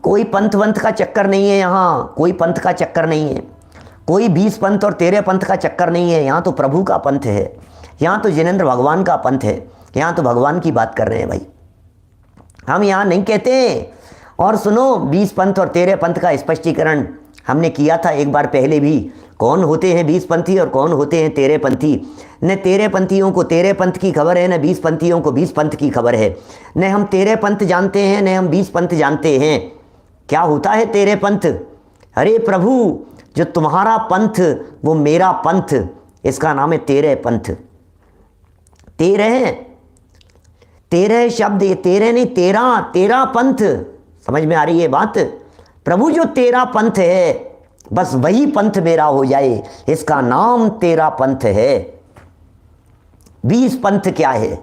कोई पंथ वंथ का चक्कर नहीं है यहाँ, कोई पंथ का चक्कर नहीं है, कोई 20 पंथ और 13 पंथ का चक्कर नहीं है। यहाँ तो प्रभु का पंथ है, यहाँ तो जिनेंद्र भगवान का पंथ है, यहाँ तो भगवान की बात कर रहे हैं भाई। हम यहाँ नहीं कहते। और सुनो, 20 पंथ और 13 पंथ का स्पष्टीकरण हमने किया था एक बार पहले भी। कौन होते हैं 20 पंथी और कौन होते हैं 13 पंथी। न 13 पंथियों को 13 पंथ की खबर है, न 20 पंथियों को 20 पंथ की खबर है। न हम 13 पंथ जानते हैं, न हम 20 पंथ जानते हैं। क्या होता है 13 पंथ? अरे प्रभु, जो तुम्हारा पंथ वो मेरा पंथ, इसका नाम है 13 पंथ। 13 शब्द, ये 13 नहीं, 13 पंथ। समझ में आ रही है बात? प्रभु जो 13 पंथ है, बस वही पंथ मेरा हो जाए, इसका नाम 13 पंथ है। 20 पंथ क्या है?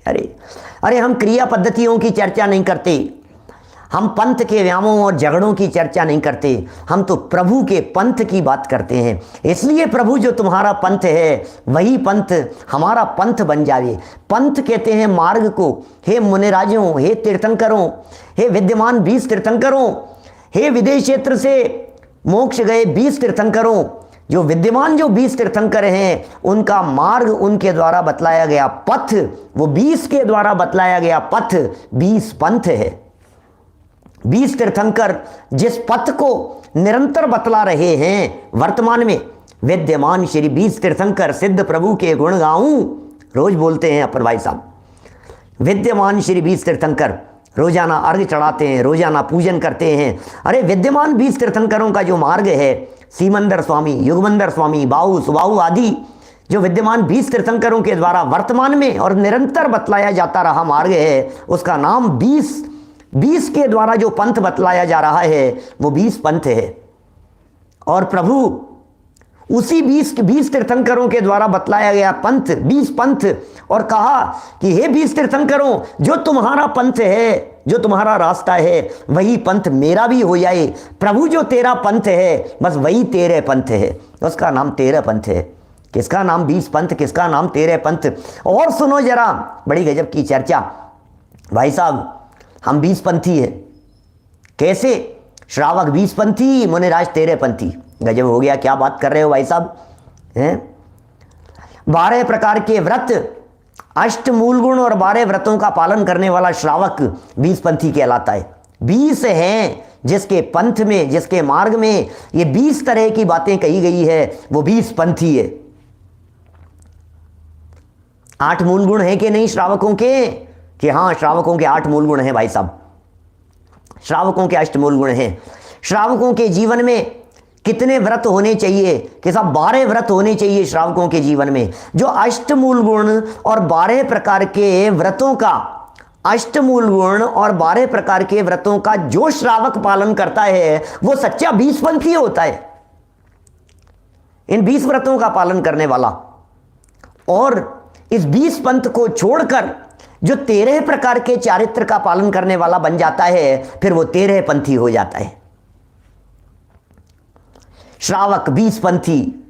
अरे हम क्रिया पद्धतियों की चर्चा नहीं करते, हम पंथ के व्यामों और झगड़ों की चर्चा नहीं करते, हम तो प्रभु के पंथ की बात करते हैं। इसलिए प्रभु जो तुम्हारा पंथ है, वही पंथ हमारा पंथ बन जाए। पंथ कहते हैं मार्ग को। हे मुनिराजों, हे तीर्थंकरों, हे विद्यमान 20 तीर्थंकरों, हे विदेश क्षेत्र से मोक्ष गए 20 तीर्थंकरों, जो विद्यमान जो 20 तीर्थंकर हैं, उनका मार्ग, उनके द्वारा बतलाया गया पथ, वो 20 के द्वारा बतलाया गया पथ 20 पंथ है। 20 तीर्थंकर जिस पथ को निरंतर बतला रहे हैं, वर्तमान में विद्यमान श्री 20 तीर्थंकर सिद्ध प्रभु के गुण गाऊं, रोज बोलते हैं अपर भाई साहब। विद्यमान श्री 20 तीर्थंकर रोजाना अर्घ चढ़ाते हैं, रोजाना पूजन करते हैं। अरे विद्यमान 20 तीर्थंकरों का जो मार्ग है, सीमंदर स्वामी, युगमंदर स्वामी, बाहु सुबाहु आदि जो विद्यमान 20 तीर्थंकरों के द्वारा वर्तमान में और निरंतर बतलाया जाता रहा मार्ग है, उसका नाम 20 के द्वारा जो पंथ बतलाया जा रहा है, वो 20 पंथ है। और प्रभु उसी 20 तीर्थंकरों के द्वारा बतलाया गया पंथ 20 पंथ, और कहा कि हे 20 तीर्थंकरों, जो तुम्हारा पंथ है, जो तुम्हारा रास्ता है, वही पंथ मेरा भी हो जाए। प्रभु जो 13 पंथ है, बस वही 13 पंथ है, उसका नाम 13 पंथ है। किसका नाम 20 पंथ, किसका नाम 13 पंथ? और सुनो जरा, बड़ी गजब की चर्चा भाई साहब। हम 20 पंथी हैं। कैसे? श्रावक 20 पंथी, मुनिराज 13 पंथी। गजब हो गया, क्या बात कर रहे हो भाई साहब हैं? 12 प्रकार के व्रत, 8 मूल गुण और 12 व्रतों का पालन करने वाला श्रावक 20 पंथी कहलाता है। 20 हैं जिसके पंथ में, जिसके मार्ग में ये 20 तरह की बातें कही गई है, वो 20 पंथी है। 8 मूल गुण है कि नहीं श्रावकों के? कि हाँ, श्रावकों के 8 मूल गुण हैं भाई साहब। श्रावकों के 8 मूल गुण हैं। श्रावकों के जीवन में कितने व्रत होने चाहिए? कि साहब 12 व्रत होने चाहिए श्रावकों के जीवन में। जो 8 मूल गुण और 12 प्रकार के व्रतों का, 8 मूल गुण और 12 प्रकार के व्रतों का जो श्रावक पालन करता है, वो सच्चा 20 पंथी होता है। इन 20 व्रतों का पालन करने वाला, और इस 20 पंथ को छोड़कर जो 13 प्रकार के चारित्र का पालन करने वाला बन जाता है, फिर वो 13 पंथी हो जाता है। श्रावक 20 पंथी,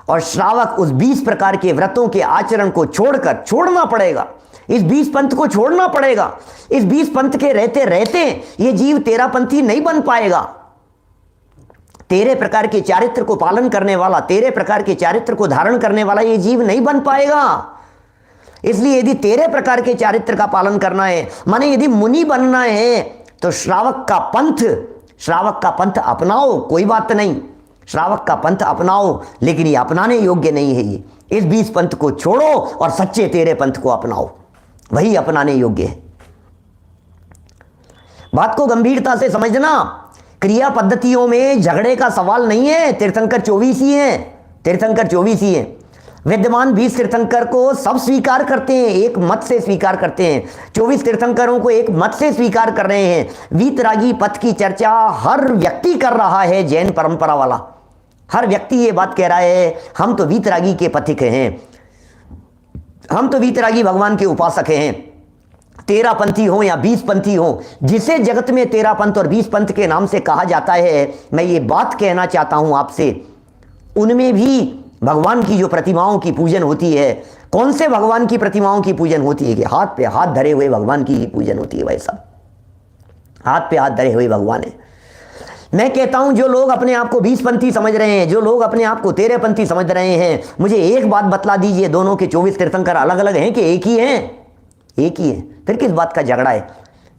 और श्रावक उस 20 प्रकार के व्रतों के आचरण को छोड़ना पड़ेगा। इस 20 पंथ को छोड़ना पड़ेगा। इस 20 पंथ के रहते रहते ये जीव 13 पंथी नहीं बन पाएगा। 13 प्रकार के चारित्र को पालन करने वाला, 13 प्रकार के चारित्र को धारण करने वाला ये जीव नहीं बन पाएगा। इसलिए यदि 13 प्रकार के चारित्र का पालन करना है, माने यदि मुनि बनना है, तो श्रावक का पंथ अपनाओ, कोई बात नहीं, श्रावक का पंथ अपनाओ, लेकिन ये अपनाने योग्य नहीं है। ये इस 20 पंथ को छोड़ो और सच्चे 13 पंथ को अपनाओ, वही अपनाने योग्य है। बात को गंभीरता से समझना। क्रिया पद्धतियों में झगड़े का सवाल नहीं है। तीर्थंकर 24 ही हैं, तीर्थंकर 24 ही हैं। विद्यमान 20 तीर्थंकर को सब स्वीकार करते हैं, एक मत से स्वीकार करते हैं। 24 तीर्थंकरों को एक मत से स्वीकार कर रहे हैं। वीतरागी पथ की चर्चा हर व्यक्ति कर रहा है, जैन परंपरा वाला हर व्यक्ति ये बात कह रहा है, हम तो वीतरागी के पथिक हैं, हम तो वीतरागी भगवान के उपासक हैं। 13 पंथी हो या 20 पंथी हो, जिसे जगत में 13 पंथ और 20 पंथ के नाम से कहा जाता है, मैं ये बात कहना चाहता हूं आपसे, उनमें भी भगवान की जो प्रतिमाओं की पूजन होती है, कौन से भगवान की प्रतिमाओं की पूजन होती है? कि हाथ पे हाथ धरे हुए भगवान की पूजन होती है भाई साहब। हाथ पे हाथ धरे हुए भगवान है। मैं कहता हूं जो लोग अपने आप को 20पंथी समझ रहे हैं, जो लोग अपने आप को 13पंथी समझ रहे हैं, मुझे एक बात बतला दीजिए, दोनों के 24 तीर्थंकर अलग अलग हैं कि एक ही हैं? एक ही है। फिर किस बात का झगड़ा है?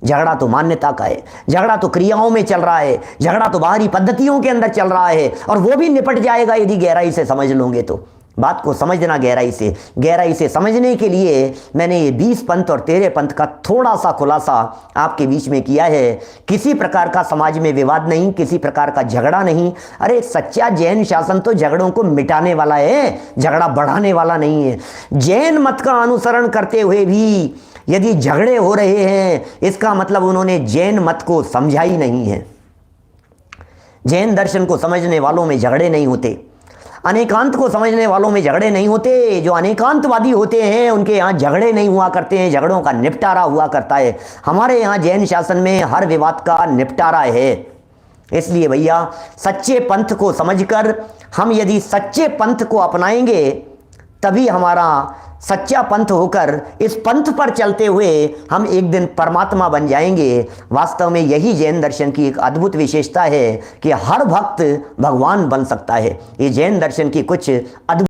झगड़ा तो मान्यता का है, झगड़ा तो क्रियाओं में चल रहा है, झगड़ा तो बाहरी पद्धतियों के अंदर चल रहा है, और वो भी निपट जाएगा यदि गहराई से समझ लोगे तो। बात को समझना गहराई से समझने के लिए मैंने ये 20 पंथ और 13 पंथ का थोड़ा सा खुलासा आपके बीच में किया है। किसी प्रकार का समाज में विवाद नहीं, किसी प्रकार का झगड़ा नहीं। अरे सच्चा जैन शासन तो झगड़ों को मिटाने वाला है, झगड़ा बढ़ाने वाला नहीं है। जैन मत का अनुसरण करते हुए भी यदि झगड़े हो रहे हैं, इसका मतलब उन्होंने जैन मत को समझा ही नहीं है। जैन दर्शन को समझने वालों में झगड़े नहीं होते, अनेकांत को समझने वालों में झगड़े नहीं होते। जो अनेकांतवादी होते हैं उनके यहाँ झगड़े नहीं हुआ करते हैं, झगड़ों का निपटारा हुआ करता है। हमारे यहाँ जैन शासन में हर विवाद का निपटारा है। इसलिए भैया सच्चे पंथ को समझकर हम यदि सच्चे पंथ को अपनाएंगे, तभी हमारा सच्चा पंथ होकर इस पंथ पर चलते हुए हम एक दिन परमात्मा बन जाएंगे। वास्तव में यही जैन दर्शन की एक अद्भुत विशेषता है कि हर भक्त भगवान बन सकता है। ये जैन दर्शन की कुछ अद्भुत